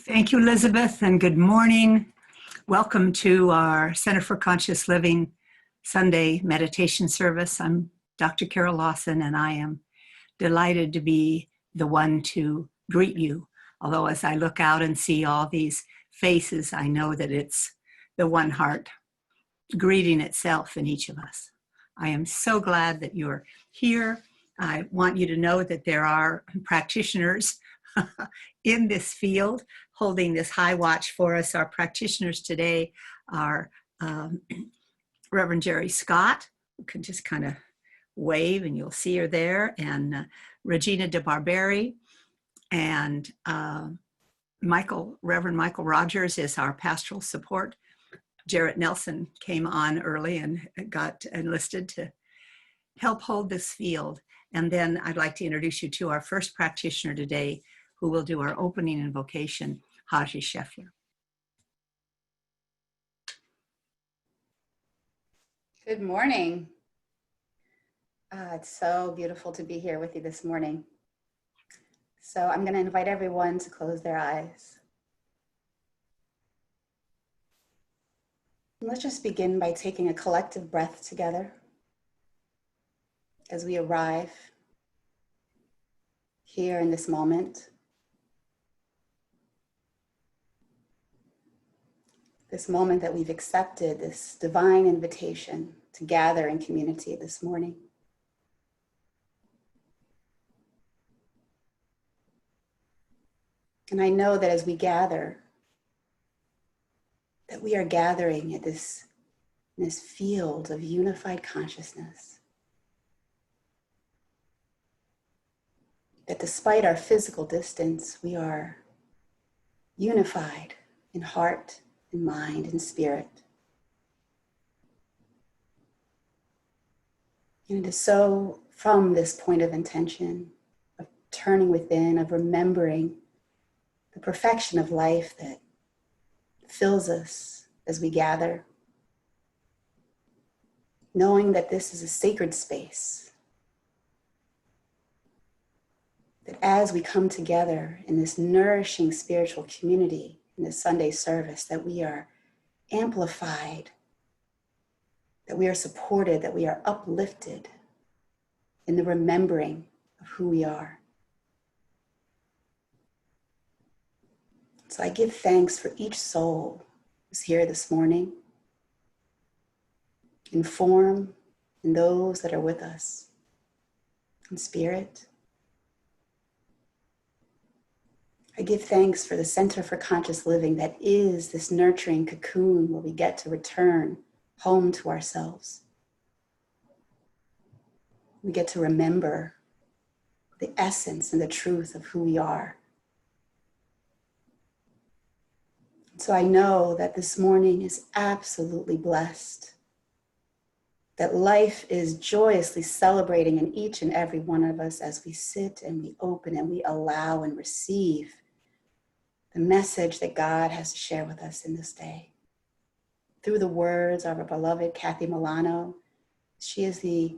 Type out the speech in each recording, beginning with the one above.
Thank you, Elizabeth, and good morning. Welcome to our Center for Conscious Living Sunday meditation service. I'm Dr. Carol Lawson, and I am delighted to be the one to greet you. Although as I look out and see all these faces, I know that it's the one heart greeting itself in each of us. I am so glad that you're here. I want you to know that there are practitioners in this field holding this high watch for us. Our practitioners today are Reverend Jerry Scott, who can just kind of wave and you'll see her there, and Regina DeBarberi, and Reverend Michael Rogers is our pastoral support. Jarrett Nelson came on early and got enlisted to help hold this field. And then I'd like to introduce you to our first practitioner today, who will do our opening invocation, Haji Scheffler. Good morning. It's so beautiful to be here with you this morning. So I'm going to invite everyone to close their eyes. And let's just begin by taking a collective breath together as we arrive here in this moment. This moment that we've accepted, this divine invitation to gather in community this morning. And I know that as we gather, that we are gathering at this field of unified consciousness. That despite our physical distance, we are unified in heart, in mind, and spirit. And it is so from this point of intention, of turning within, of remembering the perfection of life that fills us as we gather, knowing that this is a sacred space, that as we come together in this nourishing spiritual community, in this Sunday service, that we are amplified, that we are supported, that we are uplifted in the remembering of who we are. So I give thanks for each soul who's here this morning, in form, and those that are with us in spirit. I give thanks for the Center for Conscious Living that is this nurturing cocoon where we get to return home to ourselves. We get to remember the essence and the truth of who we are. So I know that this morning is absolutely blessed, that life is joyously celebrating in each and every one of us as we sit and we open and we allow and receive the message that God has to share with us in this day. Through the words of our beloved Kathy Milano, she is the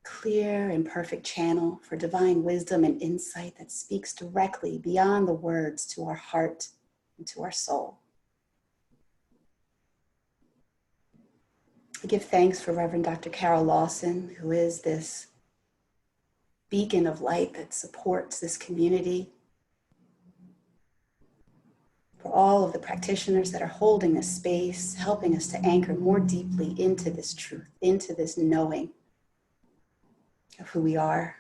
clear and perfect channel for divine wisdom and insight that speaks directly beyond the words to our heart and to our soul. I give thanks for Reverend Dr. Carol Lawson, who is this beacon of light that supports this community. For all of the practitioners that are holding this space, helping us to anchor more deeply into this truth, into this knowing of who we are.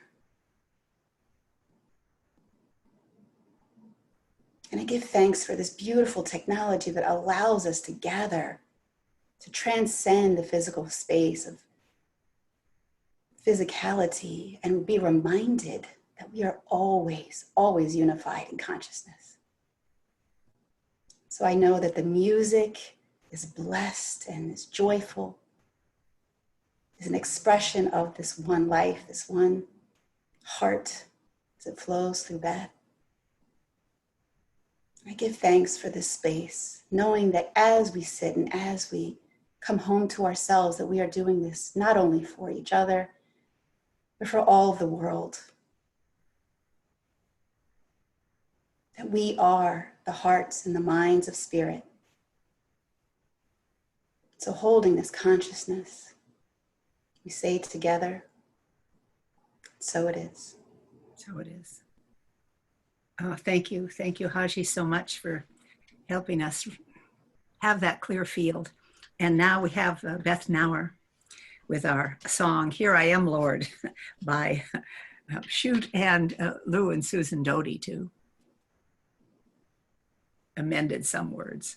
And I give thanks for this beautiful technology that allows us to gather, to transcend the physical space of physicality and be reminded that we are always, always unified in consciousness. So I know that the music is blessed and is joyful, is an expression of this one life, this one heart as it flows through that. I give thanks for this space, knowing that as we sit and as we come home to ourselves, that we are doing this not only for each other, but for all of the world. that we are the hearts and the minds of spirit. So holding this consciousness, we say together, so it is. So it is. Oh, thank you. Thank you, Haji, so much for helping us have that clear field. And now we have Beth Nauer with our song, Here I Am, Lord, by Shute and Lou and Susan Doty, too. Amended some words.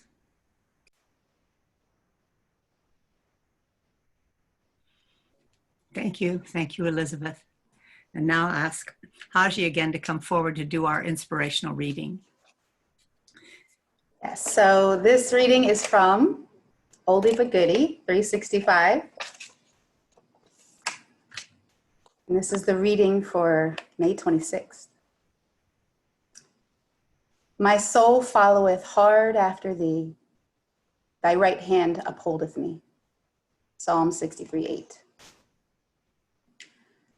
Thank you. Thank you, Elizabeth. And now I'll ask Haji again to come forward to do our inspirational reading. Yes, so this reading is from Oldie But Goodie, 365. And this is the reading for May 26th. My soul followeth hard after thee. Thy right hand upholdeth me. Psalm 63:8.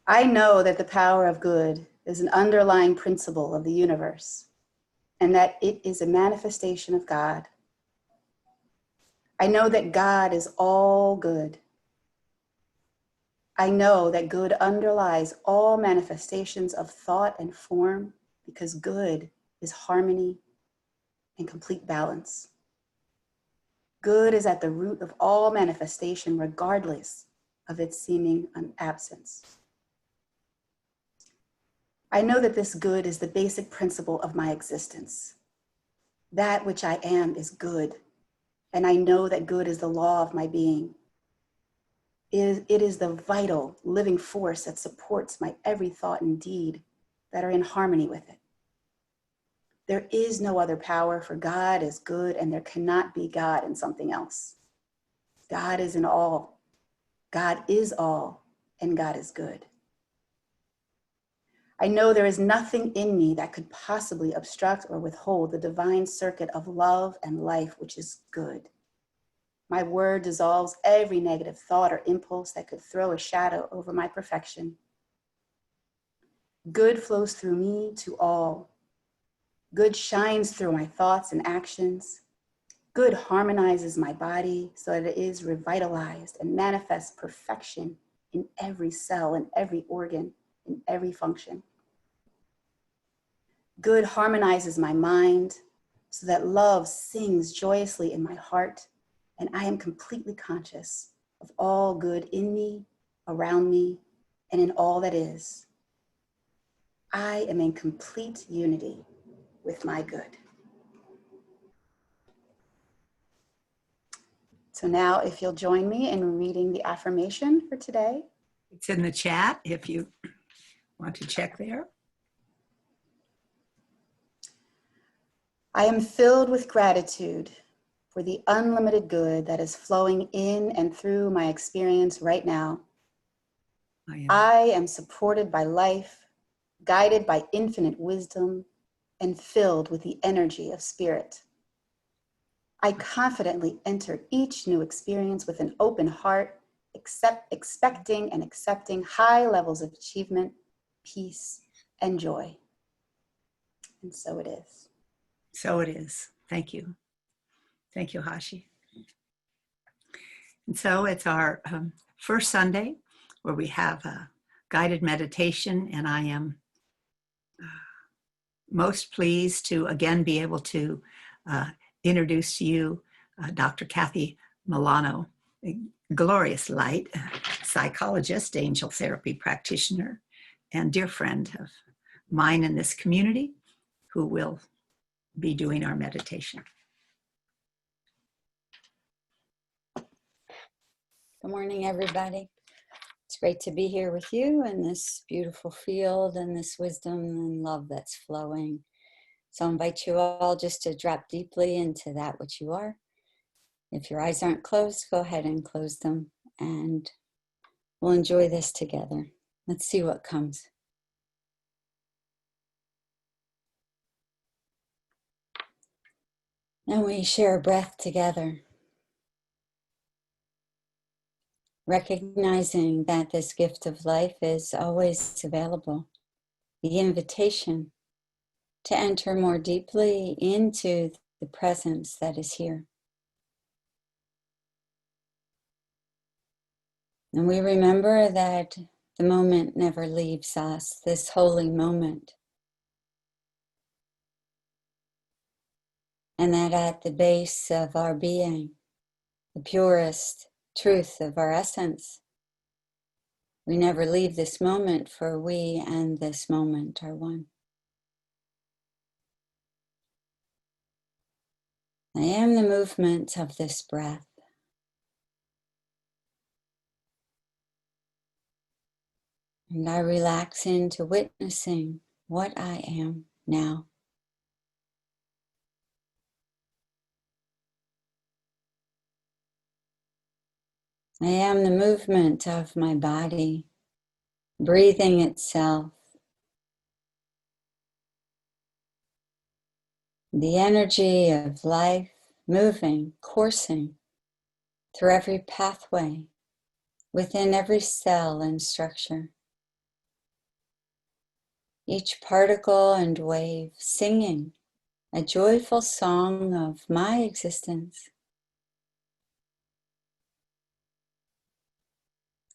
I know that the power of good is an underlying principle of the universe, and that it is a manifestation of God. I know that God is all good. I know that good underlies all manifestations of thought and form, because good is harmony and complete balance. Good is at the root of all manifestation, regardless of its seeming absence. I know that this good is the basic principle of my existence. That which I am is good, and I know that good is the law of my being. It is the vital, living force that supports my every thought and deed that are in harmony with it. There is no other power, for God is good, and there cannot be God in something else. God is in all. God is all, and God is good. I know there is nothing in me that could possibly obstruct or withhold the divine circuit of love and life, which is good. My word dissolves every negative thought or impulse that could throw a shadow over my perfection. Good flows through me to all. Good shines through my thoughts and actions. Good harmonizes my body so that it is revitalized and manifests perfection in every cell, in every organ, in every function. Good harmonizes my mind so that love sings joyously in my heart, and I am completely conscious of all good in me, around me, and in all that is. I am in complete unity with my good. So now if you'll join me in reading the affirmation for today. It's in the chat if you want to check there. I am filled with gratitude for the unlimited good that is flowing in and through my experience right now. I am supported by life, guided by infinite wisdom, and filled with the energy of spirit. I confidently enter each new experience with an open heart, expecting and accepting high levels of achievement, peace, and joy. And so it is. So it is. Thank you. Thank you, Hashi. And so it's our first Sunday where we have a guided meditation, and I am most pleased to again be able to introduce to you Dr. Kathy Milano, a glorious light, psychologist, angel therapy practitioner, and dear friend of mine in this community who will be doing our meditation. Good morning, everybody. It's great to be here with you in this beautiful field and this wisdom and love that's flowing. So I invite you all just to drop deeply into that which you are. If your eyes aren't closed, go ahead and close them, and we'll enjoy this together. Let's see what comes. And we share a breath together, recognizing that this gift of life is always available. The invitation to enter more deeply into the presence that is here. And we remember that the moment never leaves us, this holy moment. And that at the base of our being, the purest truth of our essence, we never leave this moment, for we and this moment are one. I am the movement of this breath. And I relax into witnessing what I am now. I am the movement of my body, breathing itself. The energy of life moving, coursing through every pathway, within every cell and structure. Each particle and wave singing a joyful song of my existence,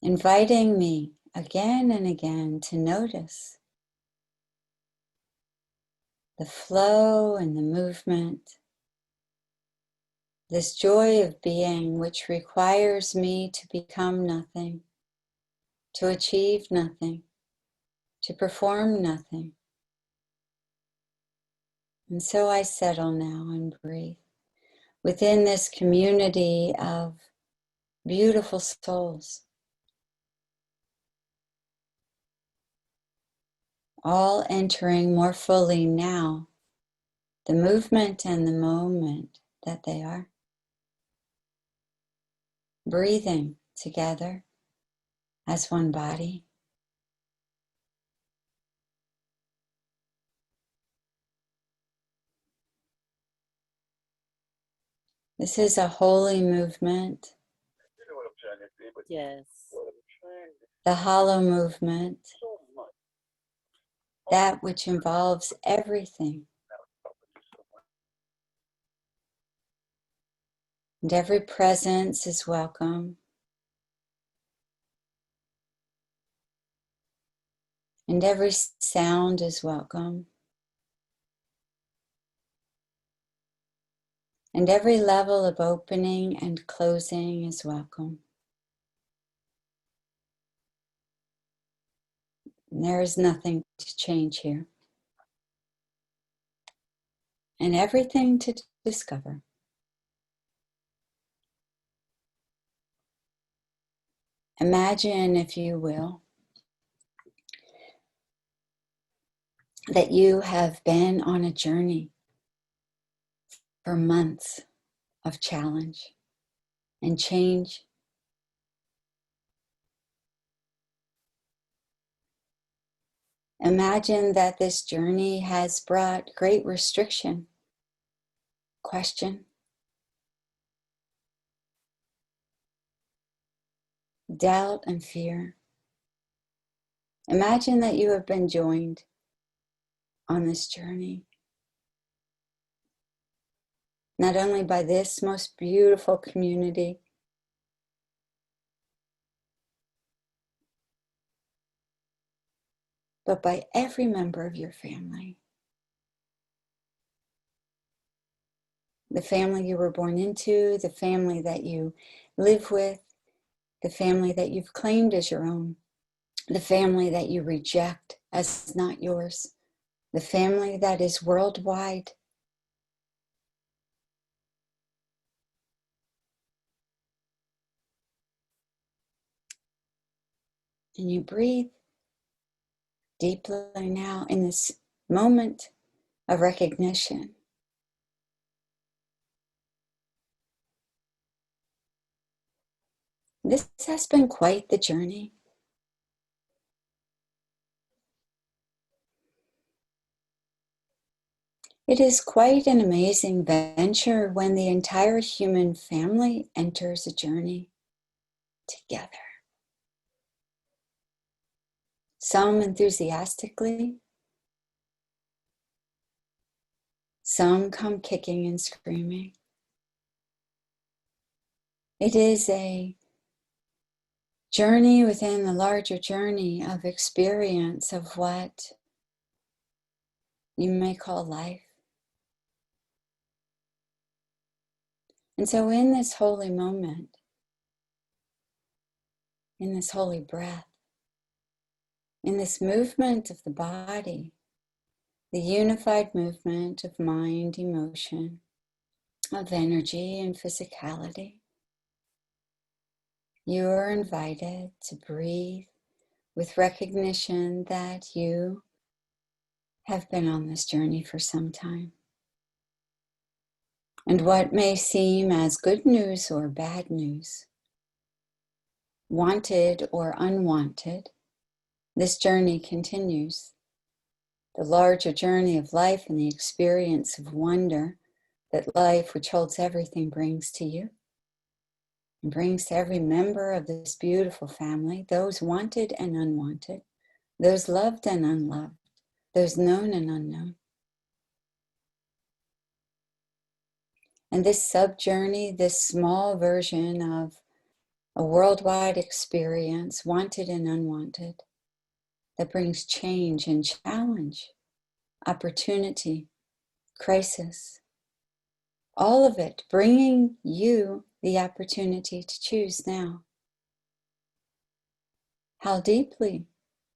inviting me again and again to notice the flow and the movement, this joy of being which requires me to become nothing, to achieve nothing, to perform nothing. And so I settle now and breathe within this community of beautiful souls, all entering more fully now the movement and the moment that they are, breathing together as one body. This is a holy movement, Yes. the hollow movement, that which involves everything. And every presence is welcome. And every sound is welcome. And every level of opening and closing is welcome. And there is nothing to change here. And everything to discover. Imagine, if you will, that you have been on a journey for months of challenge and change. Imagine that this journey has brought great restriction, question, doubt, and fear. Imagine that you have been joined on this journey, not only by this most beautiful community, but by every member of your family. The family you were born into, the family that you live with, the family that you've claimed as your own, the family that you reject as not yours, the family that is worldwide. And you breathe deeply now in this moment of recognition. This has been quite the journey. It is quite an amazing venture when the entire human family enters a journey together. Some enthusiastically, Some come kicking and screaming. It is a journey within the larger journey of experience of what you may call life. And so in this holy moment, in this holy breath, in this movement of the body, the unified movement of mind, emotion, of energy and physicality, you are invited to breathe with recognition that you have been on this journey for some time. And what may seem as good news or bad news, wanted or unwanted, this journey continues. The larger journey of life and the experience of wonder that life, which holds everything, brings to you and brings to every member of this beautiful family, those wanted and unwanted, those loved and unloved, those known and unknown. And this sub-journey, this small version of a worldwide experience, wanted and unwanted, that brings change and challenge, opportunity, crisis, all of it bringing you the opportunity to choose now. How deeply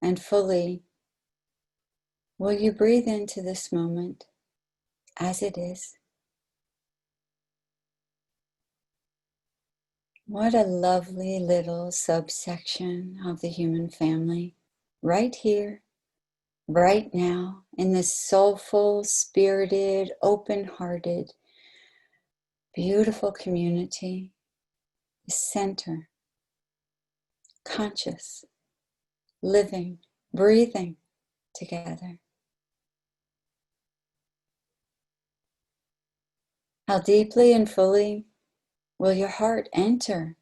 and fully will you breathe into this moment as it is? What a lovely little subsection of the human family, right here, right now, in this soulful, spirited, open-hearted, beautiful community, the center, conscious, living, breathing together. How deeply and fully will your heart enter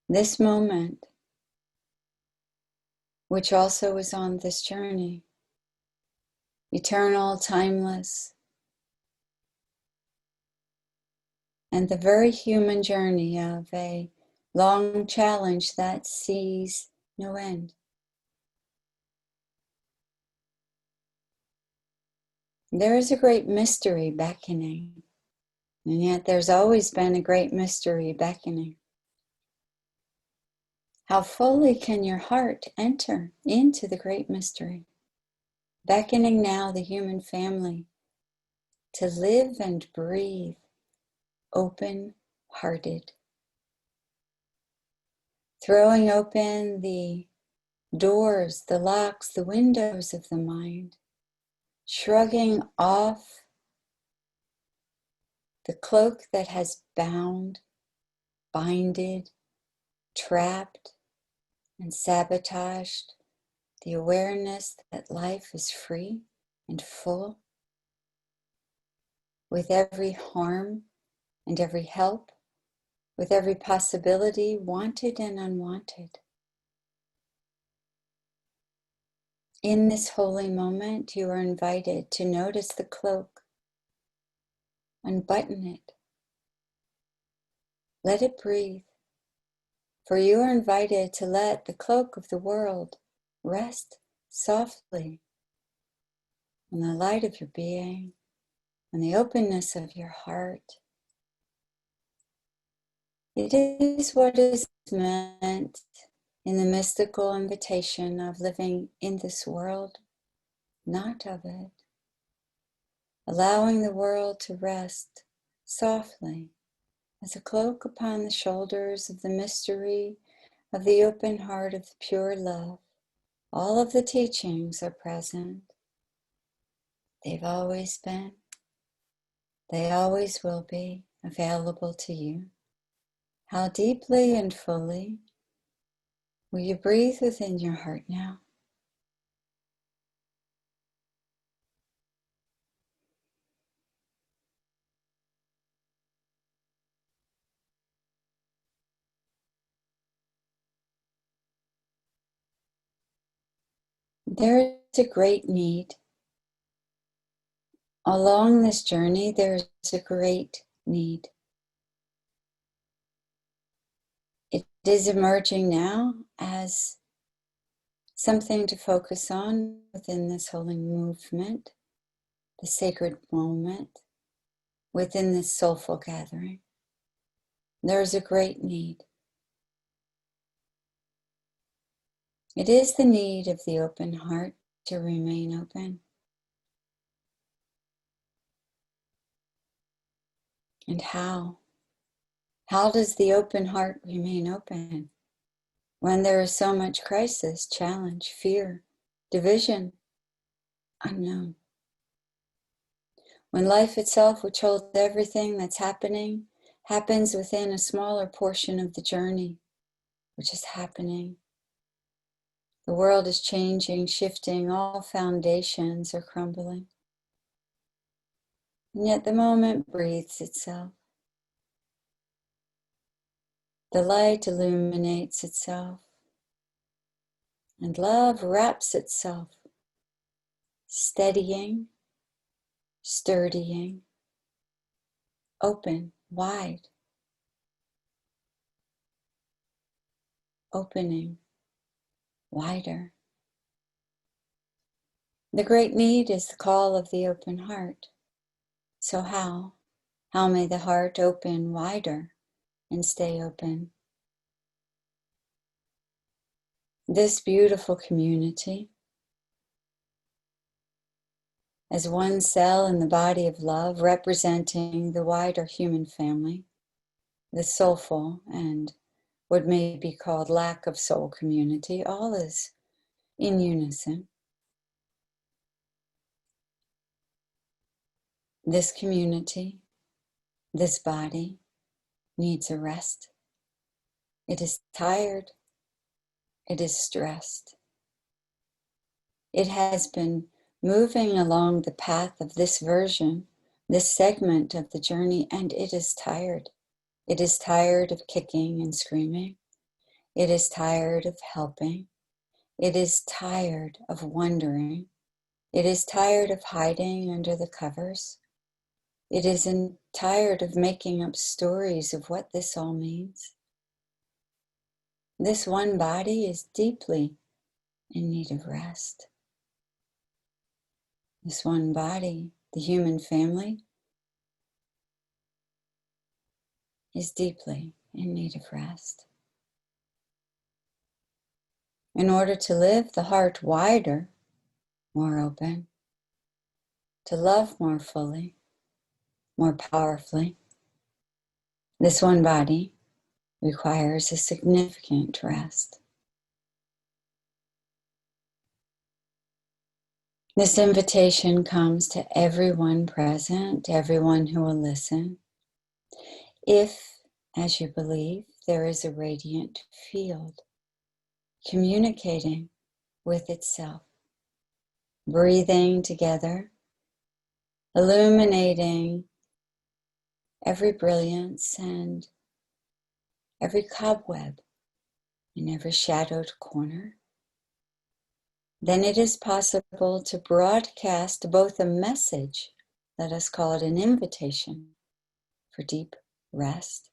this moment, which also is on this journey, eternal, timeless, and the very human journey of a long challenge that sees no end. There is a great mystery beckoning, and yet there's always been a great mystery beckoning. How fully can your heart enter into the great mystery, beckoning now the human family to live and breathe open-hearted, throwing open the doors, the locks, the windows of the mind, shrugging off the cloak that has bound, binded, trapped, and sabotaged the awareness that life is free and full, with every harm and every help, with every possibility, wanted and unwanted. In this holy moment, you are invited to notice the cloak, unbutton it, let it breathe, for you are invited to let the cloak of the world rest softly on the light of your being, on the openness of your heart. It is what is meant in the mystical invitation of living in this world, not of it. Allowing the world to rest softly as a cloak upon the shoulders of the mystery of the open heart of the pure love. All of the teachings are present. They've always been. They always will be available to you. How deeply and fully will you breathe within your heart now? There is a great need Along this journey, there's a great need. It is emerging now as something to focus on within this holy movement, the sacred moment, within this soulful gathering. There's a great need. It is the need of the open heart to remain open. And how? How does the open heart remain open when there is so much crisis, challenge, fear, division, unknown? When life itself, which holds everything that's happening, happens within a smaller portion of the journey, which is happening. The world is changing, shifting, all foundations are crumbling. And yet the moment breathes itself. The light illuminates itself. And love wraps itself, steadying, sturdying, open, wide, opening, wider. The great need is the call of the open heart. So how? How may the heart open wider and stay open? This beautiful community, as one cell in the body of love, representing the wider human family, the soulful and what may be called lack of soul community, all is in unison. This community, this body, needs a rest. It is tired. It is stressed. It has been moving along the path of this version, this segment of the journey, and it is tired. It is tired of kicking and screaming. It is tired of helping. It is tired of wondering. It is tired of hiding under the covers. It is tired of making up stories of what this all means. This one body is deeply in need of rest. This one body, the human family, is deeply in need of rest. In order to live the heart wider, more open, to love more fully, more powerfully, this one body requires a significant rest. This invitation comes to everyone present, everyone who will listen. If, as you believe, there is a radiant field communicating with itself, breathing together, illuminating every brilliance and every cobweb in every shadowed corner, then it is possible to broadcast both a message, let us call it an invitation for deep rest,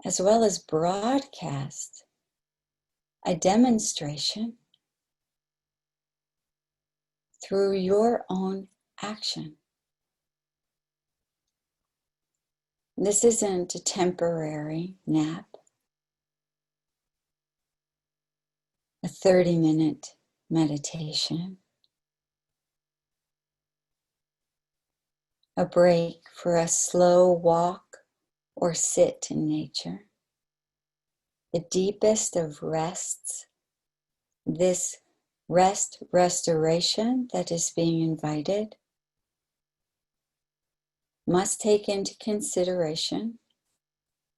as well as broadcast a demonstration through your own action. This isn't a temporary nap, a 30-minute meditation, a break for a slow walk or sit in nature. The deepest of rests, this restoration that is being invited, must take into consideration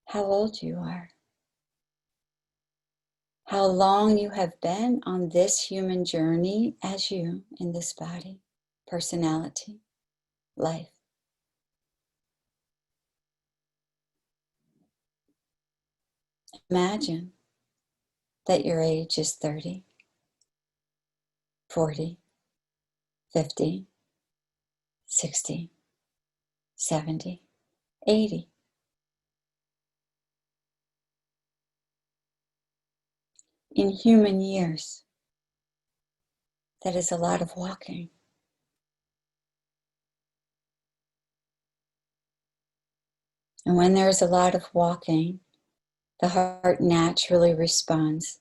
how old you are, how long you have been on this human journey as you in this body, personality, life. Imagine that your age is 30, 40, 50, 60, 70, 80. In human years, that is a lot of walking. And when there's a lot of walking, the heart naturally responds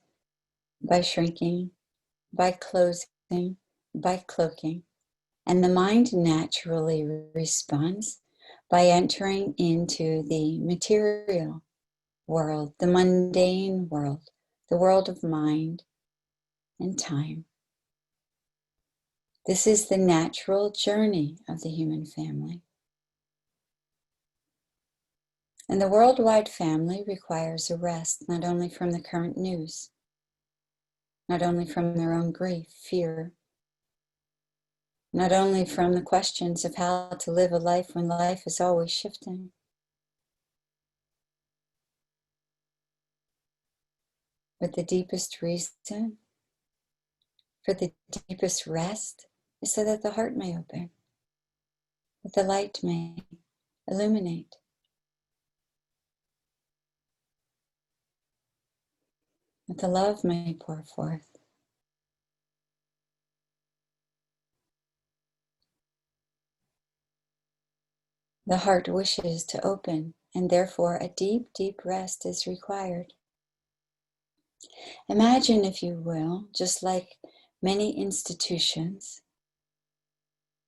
by shrinking, by closing, by cloaking. And the mind naturally responds by entering into the material world, the mundane world, the world of mind and time. This is the natural journey of the human family. And the worldwide family requires a rest, not only from the current news, not only from their own grief, fear, not only from the questions of how to live a life when life is always shifting, but the deepest reason for the deepest rest is so that the heart may open, that the light may illuminate, that the love may pour forth. The heart wishes to open, and therefore a deep, deep rest is required. Imagine, if you will, just like many institutions,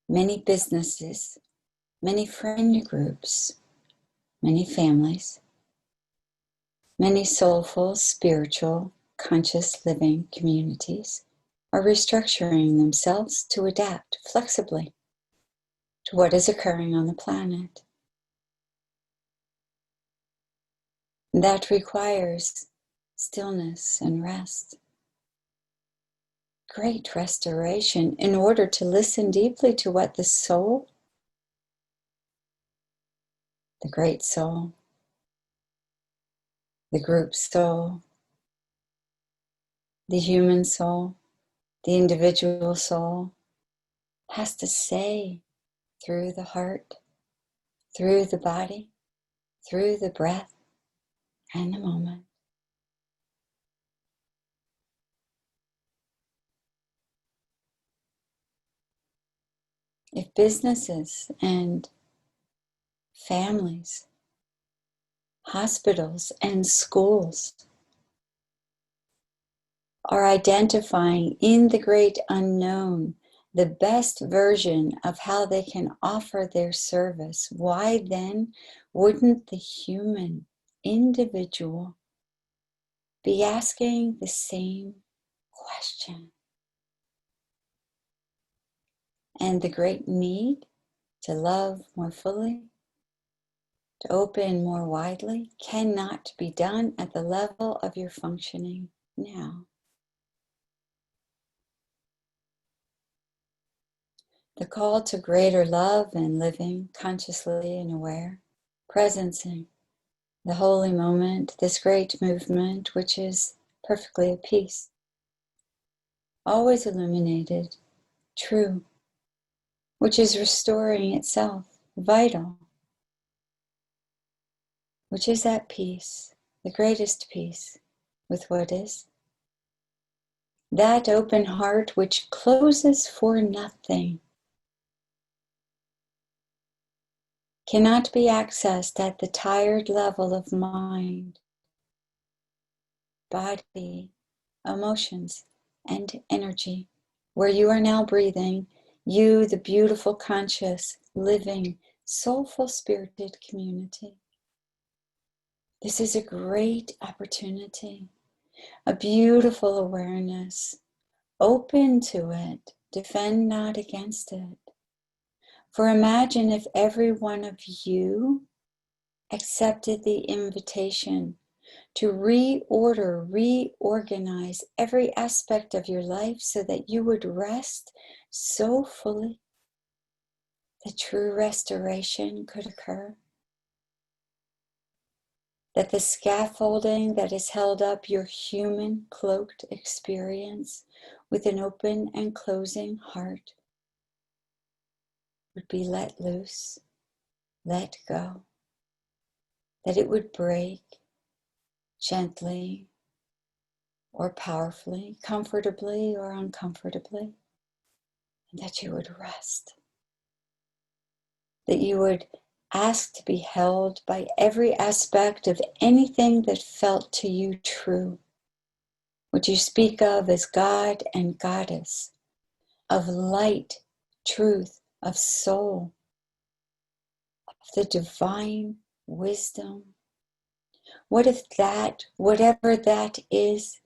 many businesses, many friend groups, many families, many soulful, spiritual, conscious living communities are restructuring themselves to adapt flexibly to what is occurring on the planet. That requires stillness and rest, great restoration, in order to listen deeply to what the soul, the great soul, the group soul, the human soul, the individual soul has to say through the heart, through the body, through the breath and the moment. If businesses and families, hospitals and schools are identifying in the great unknown the best version of how they can offer their service, why then wouldn't the human individual be asking the same question? And the great need to love more fully, to open more widely, cannot be done at the level of your functioning now. The call to greater love and living consciously and aware, presencing the holy moment, this great movement, which is perfectly at peace, always illuminated, true, which is restoring itself, vital, which is at peace, the greatest peace with what is. That open heart which closes for nothing cannot be accessed at the tired level of mind, body, emotions, and energy, where you are now breathing, you, the beautiful, conscious, living, soulful, spirited community. This is a great opportunity, a beautiful awareness. Open to it, defend not against it. For imagine if every one of you accepted the invitation to reorder, reorganize every aspect of your life so that you would rest so fully that true restoration could occur. That the scaffolding that has held up your human cloaked experience with an open and closing heart would be let loose, let go, that it would break gently or powerfully, comfortably or uncomfortably, and that you would rest, that you would ask to be held by every aspect of anything that felt to you true, what you speak of as God and Goddess, of light, truth, of soul, of the divine wisdom. What if that, whatever that is,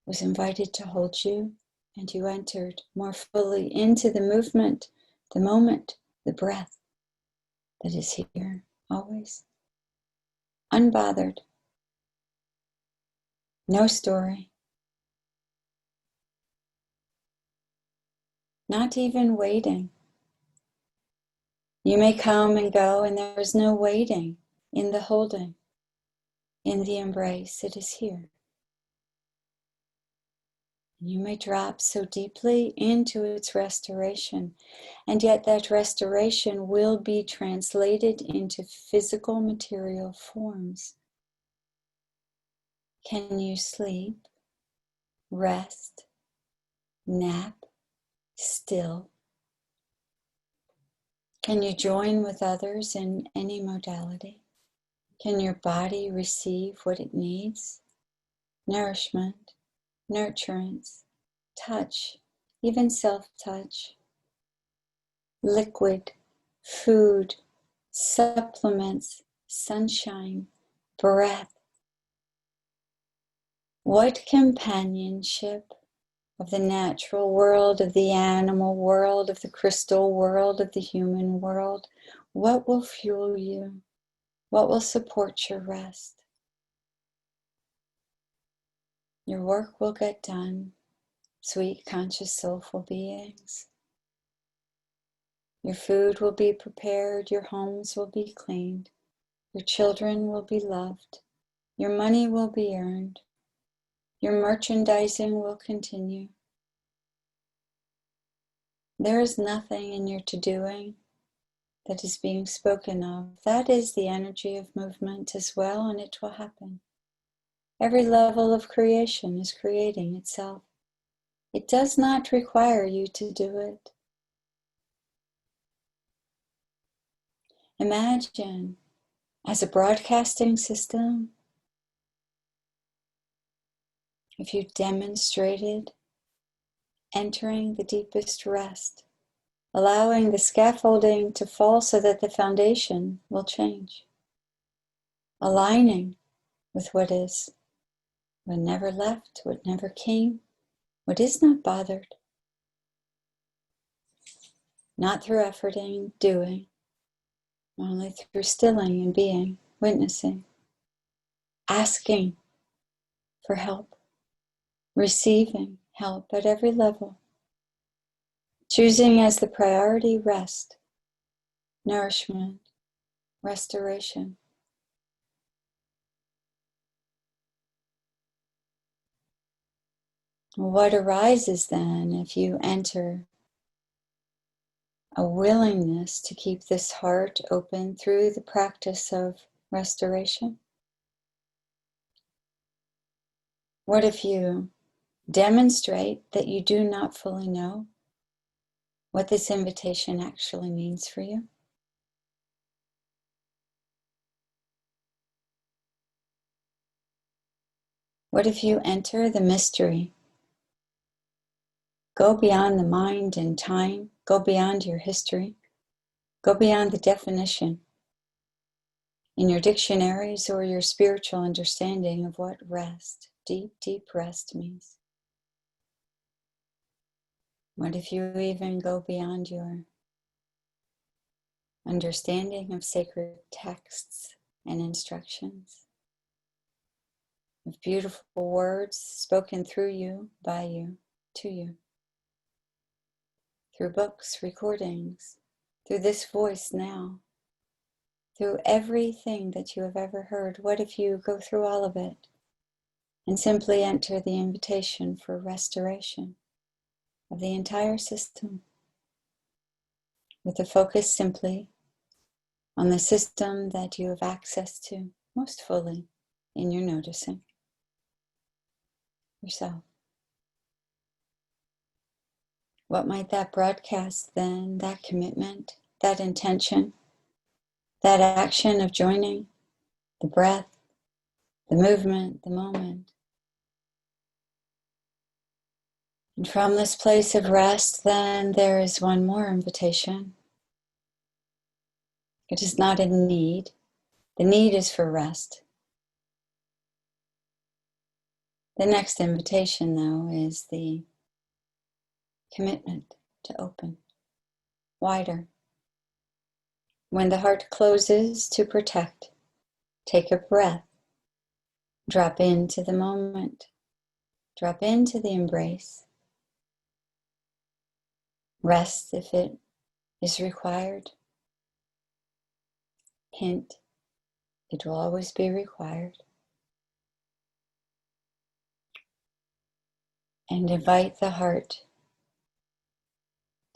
was invited to hold you and you entered more fully into the movement, the moment, the breath that is here always, unbothered, no story, not even waiting. You may come and go, and there is no waiting in the holding, in the embrace. It is here. You may drop so deeply into its restoration, and yet that restoration will be translated into physical material forms. Can you sleep, rest, nap, still? Can you join with others in any modality? Can your body receive what it needs? Nourishment, nurturance, touch, even self-touch, liquid, food, supplements, sunshine, breath. What companionship of the natural world, of the animal world, of the crystal world, of the human world? What will fuel you? What will support your rest? Your work will get done, sweet, conscious, soulful beings. Your food will be prepared, your homes will be cleaned, your children will be loved, your money will be earned, your merchandising will continue. There is nothing in your to-doing that is being spoken of. That is the energy of movement as well, and it will happen. Every level of creation is creating itself. It does not require you to do it. Imagine, as a broadcasting system, if you demonstrated entering the deepest rest, allowing the scaffolding to fall so that the foundation will change, aligning with what is, what never left, what never came, what is not bothered, not through efforting, doing, only through stilling and being, witnessing, asking for help, receiving help at every level, choosing as the priority rest, nourishment, restoration. What arises then if you enter a willingness to keep this heart open through the practice of restoration? What if you demonstrate that you do not fully know what this invitation actually means for you? What if you enter the mystery? Go beyond the mind and time, go beyond your history, go beyond the definition in your dictionaries or your spiritual understanding of what rest, deep, deep rest means. What if you even go beyond your understanding of sacred texts and instructions, of beautiful words spoken through you, by you, to you, through books, recordings, through this voice now, through everything that you have ever heard? What if you go through all of it and simply enter the invitation for restoration of the entire system? with the focus simply on the system that you have access to most fully in your noticing yourself. What might that broadcast then, that commitment, that intention, that action of joining the breath, the movement, the moment? And from this place of rest, then there is one more invitation. It is not a need. The need is for rest. The next invitation, though, is the commitment to open wider. When the heart closes to protect, take a breath. Drop into the moment. Drop into the embrace. Rest if it is required. Hint, it will always be required. And invite the heart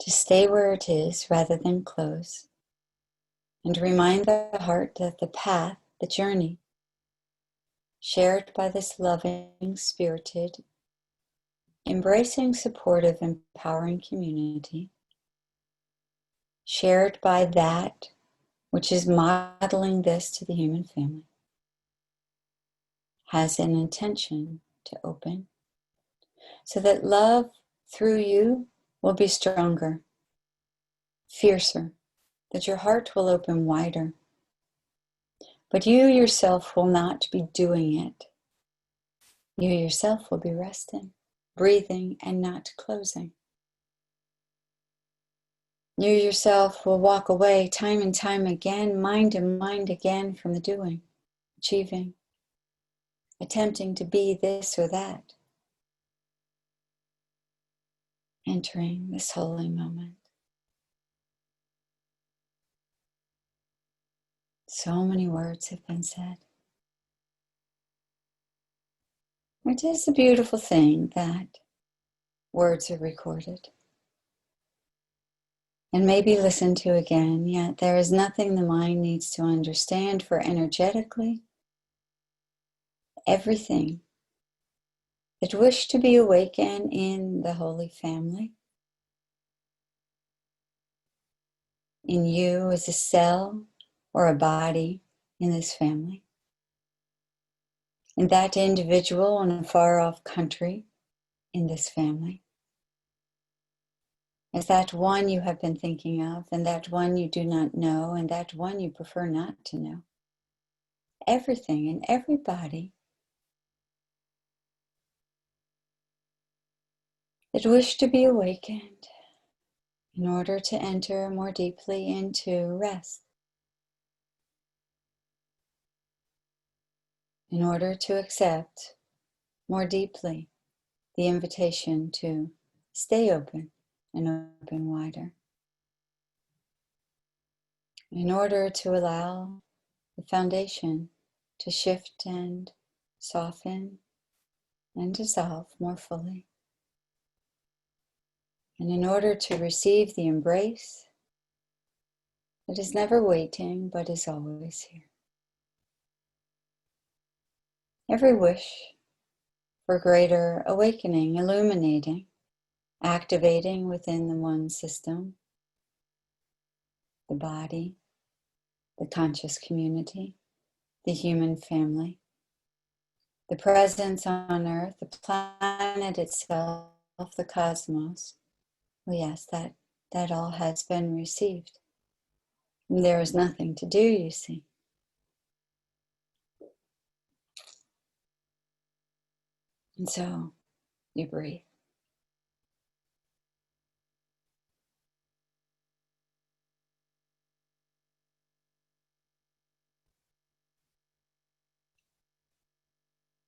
to stay where it is rather than close. And remind the heart that the path, the journey, shared by this loving, spirited, embracing, supportive, empowering community, shared by that which is modeling this to the human family, has an intention to open, so that love through you will be stronger, fiercer, that your heart will open wider. But you yourself will not be doing it. You yourself will be resting, breathing, and not closing. You yourself will walk away time and time again, mind and mind again from the doing, achieving, attempting to be this or that, entering this holy moment. So many words have been said. It is a beautiful thing that words are recorded and maybe listened to again, yet there is nothing the mind needs to understand, for energetically, everything that wish to be awakened in the Holy Family, in you as a cell or a body in this family, in that individual in a far-off country in this family, as that one you have been thinking of, and that one you do not know, and that one you prefer not to know. Everything and everybody that wish to be awakened in order to enter more deeply into rest, in order to accept more deeply the invitation to stay open and open wider, in order to allow the foundation to shift and soften and dissolve more fully, and in order to receive the embrace that is never waiting but is always here. Every wish for greater awakening, illuminating, activating within the one system, the body, the conscious community, the human family, the presence on earth, the planet itself, the cosmos. Well, yes, that all has been received. And there is nothing to do, you see. And so you breathe.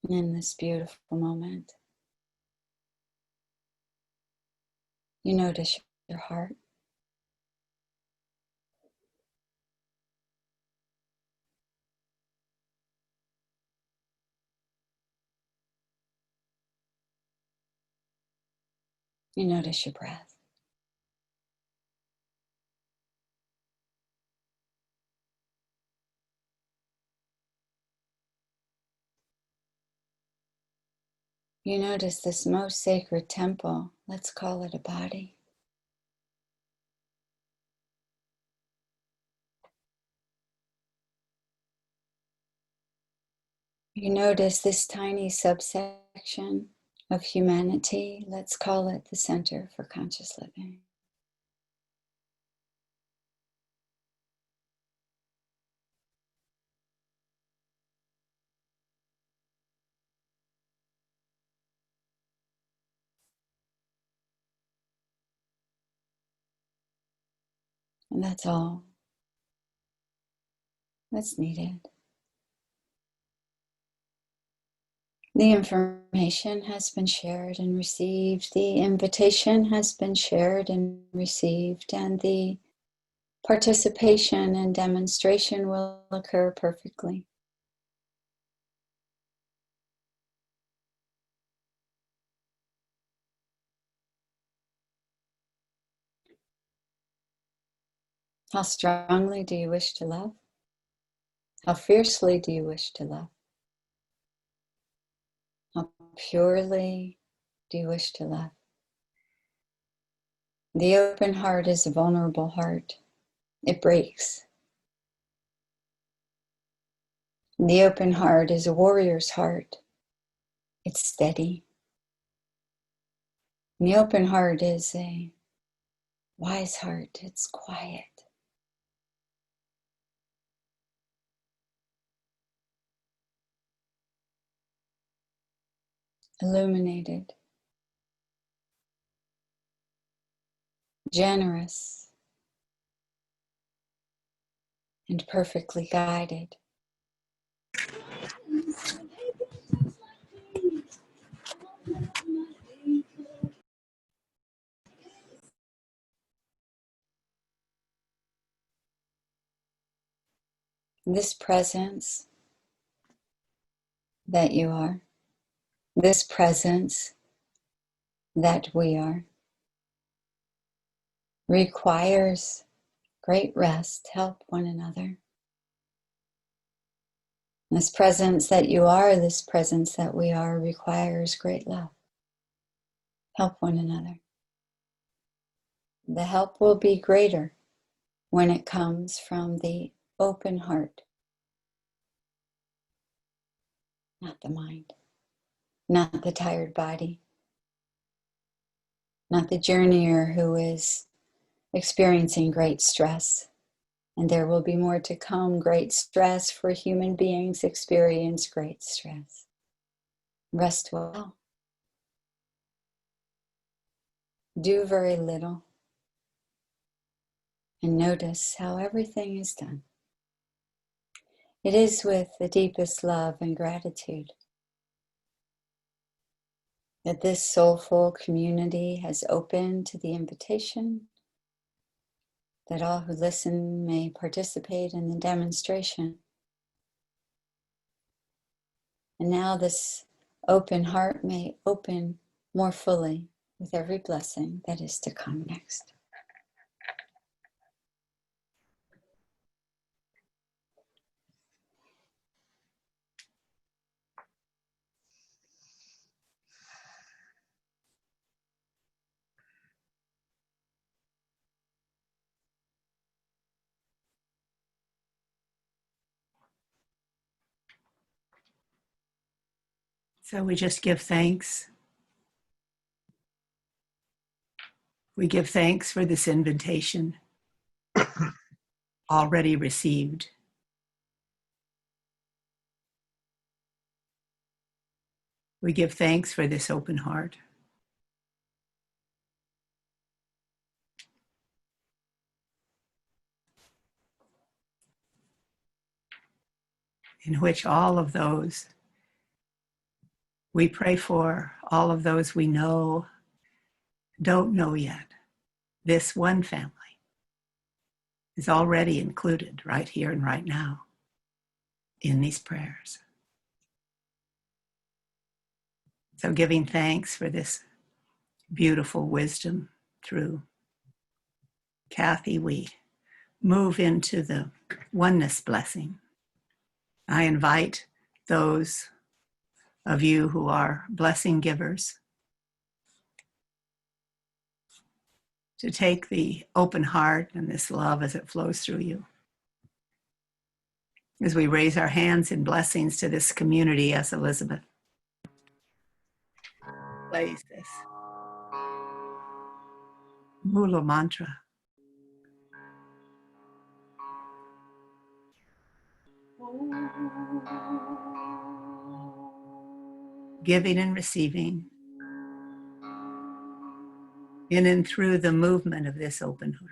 In this beautiful moment, you notice your heart. You notice your breath. You notice this most sacred temple, let's call it a body. You notice this tiny subsection of humanity, let's call it the Center for Conscious Living. And that's all that's needed. The information has been shared and received. The invitation has been shared and received. And the participation and demonstration will occur perfectly. How strongly do you wish to love? How fiercely do you wish to love? How purely do you wish to love? The open heart is a vulnerable heart. It breaks. The open heart is a warrior's heart. It's steady. And the open heart is a wise heart. It's quiet. Illuminated. Generous. And perfectly guided. This presence that you are, this presence that we are, requires great rest. Help one another. This presence that you are, this presence that we are, requires great love. Help one another. The help will be greater when it comes from the open heart, not the mind, not the tired body, not the journeyer who is experiencing great stress. And there will be more to come. Great stress, for human beings experience great stress. Rest well. Do very little. And notice how everything is done. It is with the deepest love and gratitude that this soulful community has opened to the invitation that all who listen may participate in the demonstration. And now this open heart may open more fully with every blessing that is to come next. So we just give thanks. We give thanks for this invitation already received. We give thanks for this open heart. In which all of those we pray for, all of those we know, don't know yet, this one family is already included right here and right now in these prayers. So giving thanks for this beautiful wisdom through Kathy, we move into the oneness blessing. I invite those of you who are blessing givers to take the open heart and this love as it flows through you. As we raise our hands in blessings to this community as Elizabeth plays this Mula mantra. Giving and receiving in and through the movement of this open heart.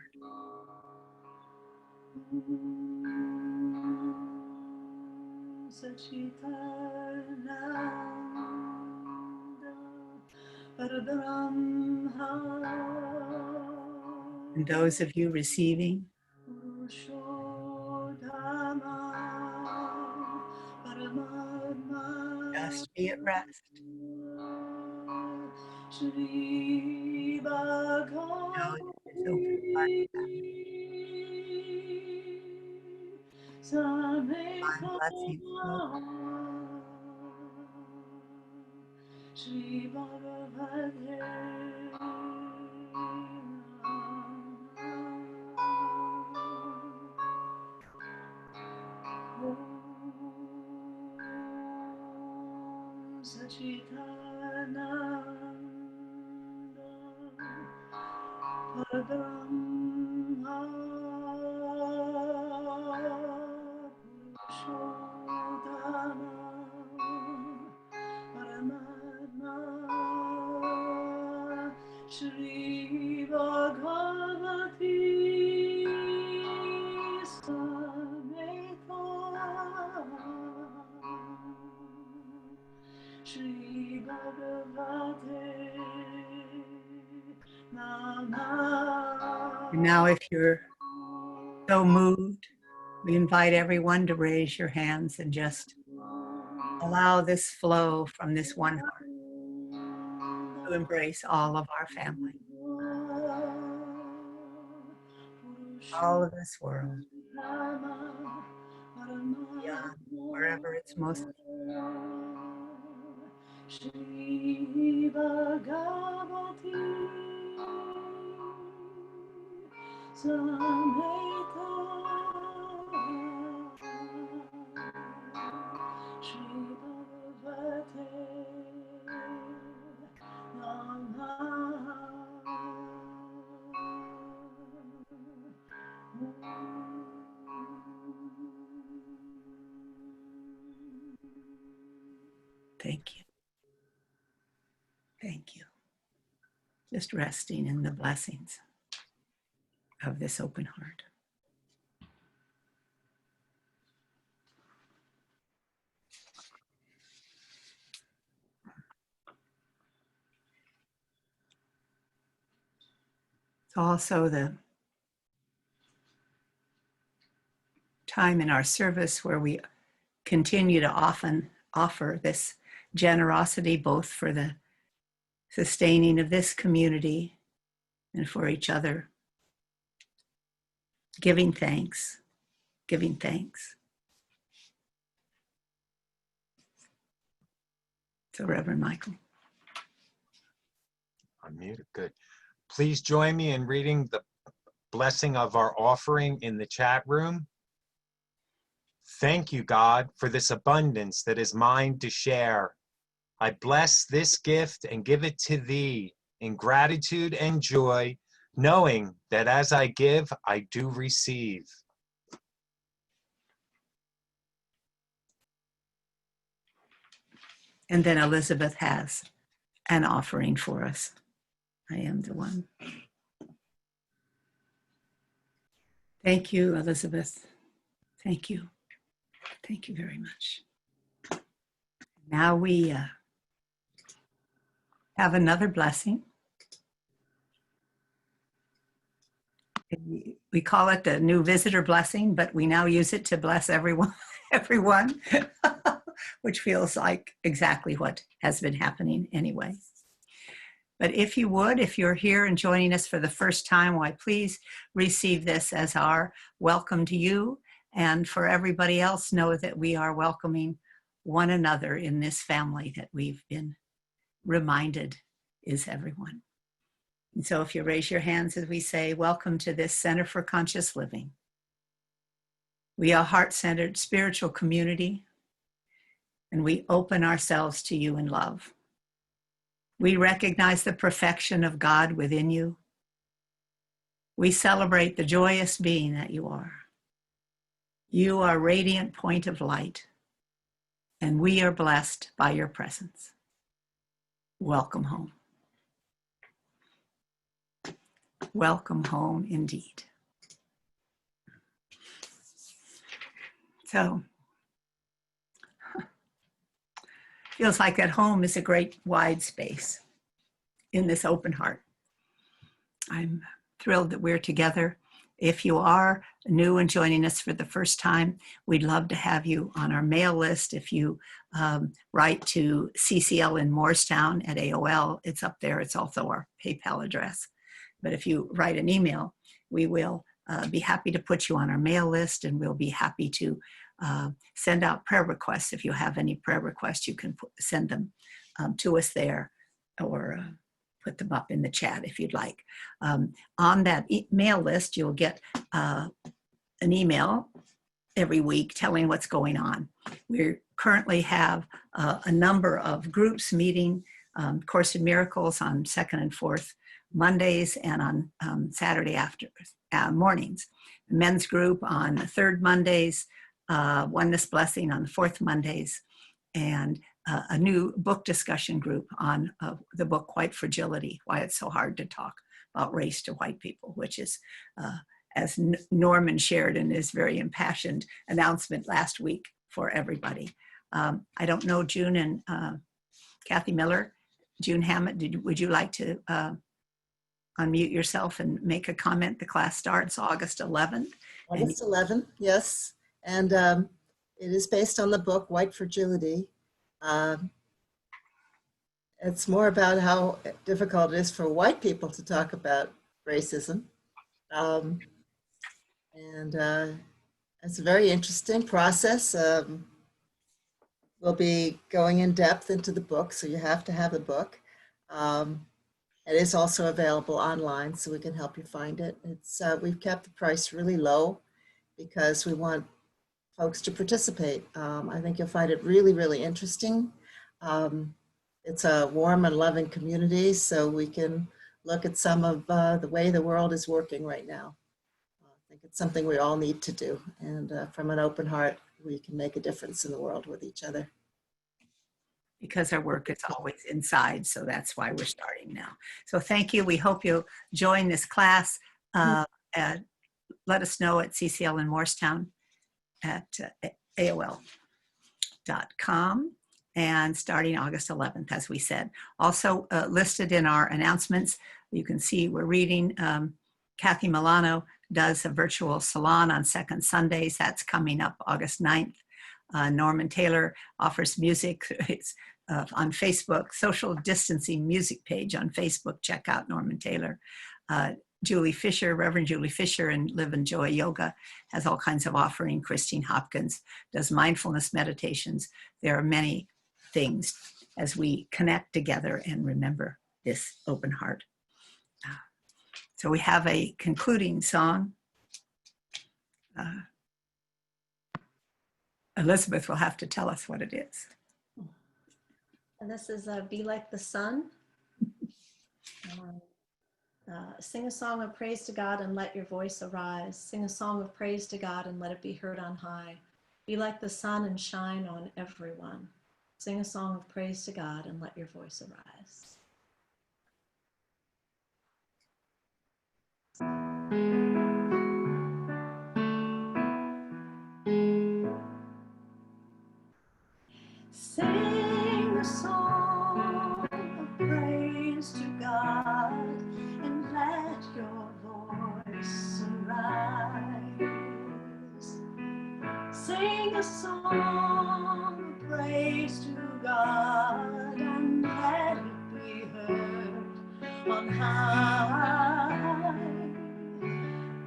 And those of you receiving, just be at rest. Know that this open heart divine blessings flow. Shri Bhagavati Sameta Shri Bhagavate Namah. And now if you're so moved, we invite everyone to raise your hands and just allow this flow from this one heart to embrace all of our family, all of this world, beyond, wherever it's most. Shri Bhagavati Samhita Shri Bhagavate Thank you. Thank you. Just resting in the blessings of this open heart. It's also the time in our service where we continue to often offer this generosity, both for the sustaining of this community and for each other. Giving thanks, giving thanks. So Reverend Michael. Unmuted, good. Please join me in reading the blessing of our offering in the chat room. Thank you, God, for this abundance that is mine to share. I bless this gift and give it to thee in gratitude and joy, knowing that as I give, I do receive. And then Elizabeth has an offering for us. I am the one. Thank you, Elizabeth. Thank you. Thank you very much. Now we have another blessing. We call it the new visitor blessing, but we now use it to bless everyone, which feels like exactly what has been happening anyway. But if you would, if you're here and joining us for the first time, why please receive this as our welcome to you. And for everybody else, know that we are welcoming one another in this family that we've been reminded is everyone. And so if you raise your hands as we say, welcome to this Center for Conscious Living. We are a heart-centered spiritual community, and we open ourselves to you in love. We recognize the perfection of God within you. We celebrate the joyous being that you are. You are a radiant point of light, and we are blessed by your presence. Welcome home. Welcome home indeed. So, feels like that home is a great wide space in this open heart. I'm thrilled that we're together. If you are new and joining us for the first time, we'd love to have you on our mail list. If you write to CCL in Morristown at AOL, it's up there. It's also our PayPal address. But if you write an email, we will be happy to put you on our mail list, and we'll be happy to send out prayer requests. If you have any prayer requests, you can send them to us there, or put them up in the chat if you'd like. On that mail list, you'll get an email every week telling what's going on. We currently have a number of groups meeting, Course in Miracles on second and fourth Mondays, and on Saturday mornings. The men's group on the third Mondays, Oneness Blessing on the fourth Mondays, and a new book discussion group on the book White Fragility, Why It's So Hard to Talk About Race to White People, which is, as Norman shared in his very impassioned announcement last week for everybody. I don't know, June and Kathy Miller, June Hammett, would you like to unmute yourself and make a comment? The class starts August 11th. August 11th, yes. And it is based on the book White Fragility. It's more about how difficult it is for white people to talk about racism. It's a very interesting process. We'll be going in depth into the book, so you have to have the book. It is also available online, so we can help you find it. We've kept the price really low because we want folks to participate. I think you'll find it really, really interesting. It's a warm and loving community, so we can look at some of the way the world is working right now. I think it's something we all need to do, and from an open heart, we can make a difference in the world with each other. Because our work is always inside, so that's why we're starting now. So thank you. We hope you'll join this class. Let us know at CCL in Morristown at AOL.com, and starting August 11th, as we said. Also listed in our announcements, you can see we're reading. Kathy Milano does a virtual salon on second Sundays. That's coming up August 9th. Norman Taylor offers music. It's on Facebook, social distancing music page on Facebook. Check out Norman Taylor. Julie Fisher, Reverend Julie Fisher, and Live and Joy Yoga has all kinds of offering. Christine Hopkins does mindfulness meditations. There are many things as we connect together and remember this open heart. So we have a concluding song. Elizabeth will have to tell us what it is. And this is Be Like the Sun. Sing a song of praise to God and let your voice arise. Sing a song of praise to God and let it be heard on high. Be like the sun and shine on everyone. Sing a song of praise to God and let your voice arise. Sing a song of praise to God and let your voice arise. Sing a song of praise to God and let it be heard on high.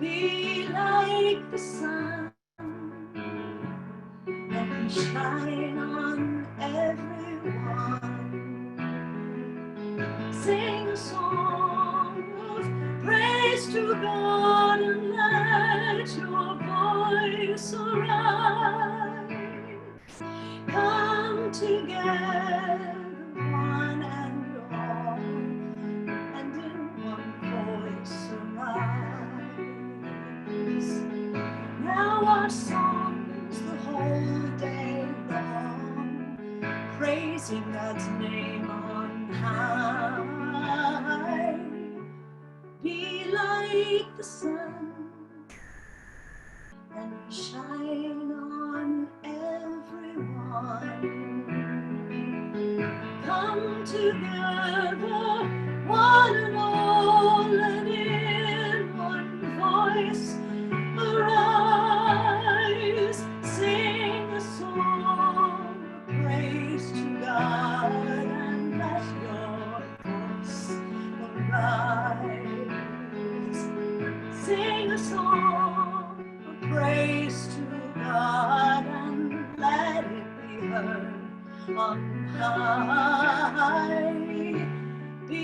Be like the sun and shine on everyone. Sing a song of praise to God and let your voice arise. Come together, one and all, and in one voice arise. Now our songs the whole day long, praising God's name on high. Be like the sun and shine on everyone. Come together, one and all, and in one voice arise. Sing a song of praise to God and let your voice arise. Sing a song of praise to God and let it be heard on high. Be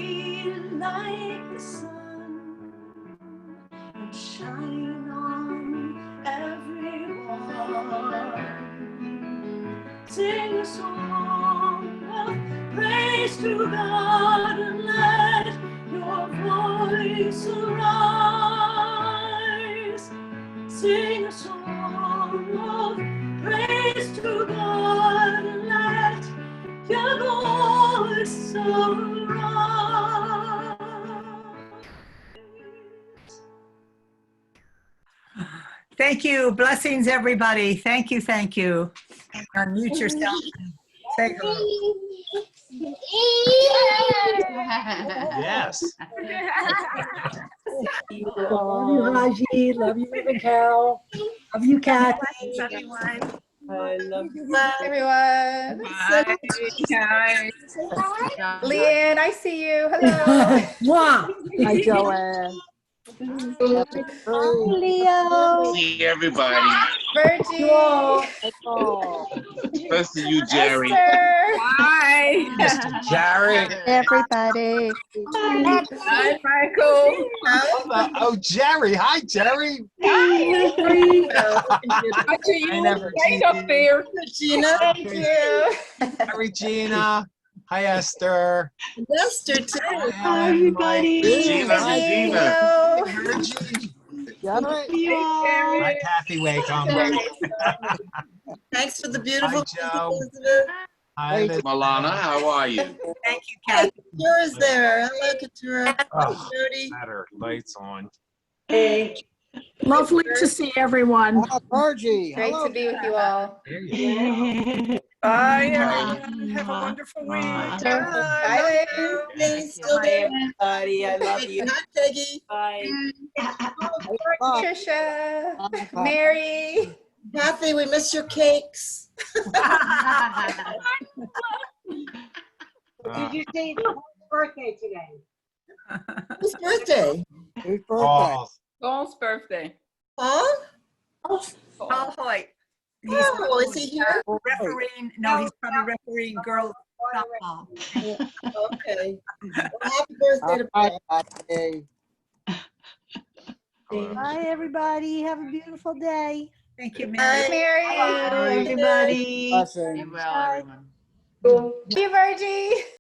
like the sun and shine on everyone. Sing a song of praise to God and let your voice arise. Sing a song of praise to God and let your voice arise. Thank you. Blessings, everybody. Thank you. Thank you. Unmute yourself. Say hello. Yes. Love you, Haji. Love you, Reverend Carol. Love you, Kathy. Blessings, everyone. I love you. Bye, everyone. Hi. Leanne, I see you. Hello. Mwah. Hi, Joanne. Leo. See everybody, Virgie. especially you, Jerry. Esther. Hi. Mr. Jared. Everybody. Hi, Michael. Oh, Jerry. Hi, Jerry. Hi, I never right up there. Regina. Thank you. Hi, Regina. Hi, Esther. Esther, too. Hi, everybody. Regina, Regina. Hello. Virgie. Jared. Hi, Kathy Wakeham. Thanks for the Hi, beautiful. Joe. Elizabeth. Hi, Elizabeth. Milana, how are you? Thank you, Kathy. Yours there. Hello, Katura. Oh, Jody. better. Lights on. Lovely to see everyone. Virgie. Great to be with you all. There you Bye, everyone. Have a wonderful week. Bye. Bye, Lynn. Hey, still there? Everybody, I love you. Hi, Peggy. Bye. Trisha. Mary. Kathy, we miss your cakes. Did you say birthday today? Whose birthday? Whose birthday? Paul's. Paul's birthday. Paul? Paul Hoyt. He's Oh, is he here? refereeing. No, he's probably refereeing girls softball. Okay. Well, happy birthday to Paul. Hello. Bye, everybody. Have a beautiful day. Thank you, Bye. Mary. Mary. Everybody. See you, Virgie.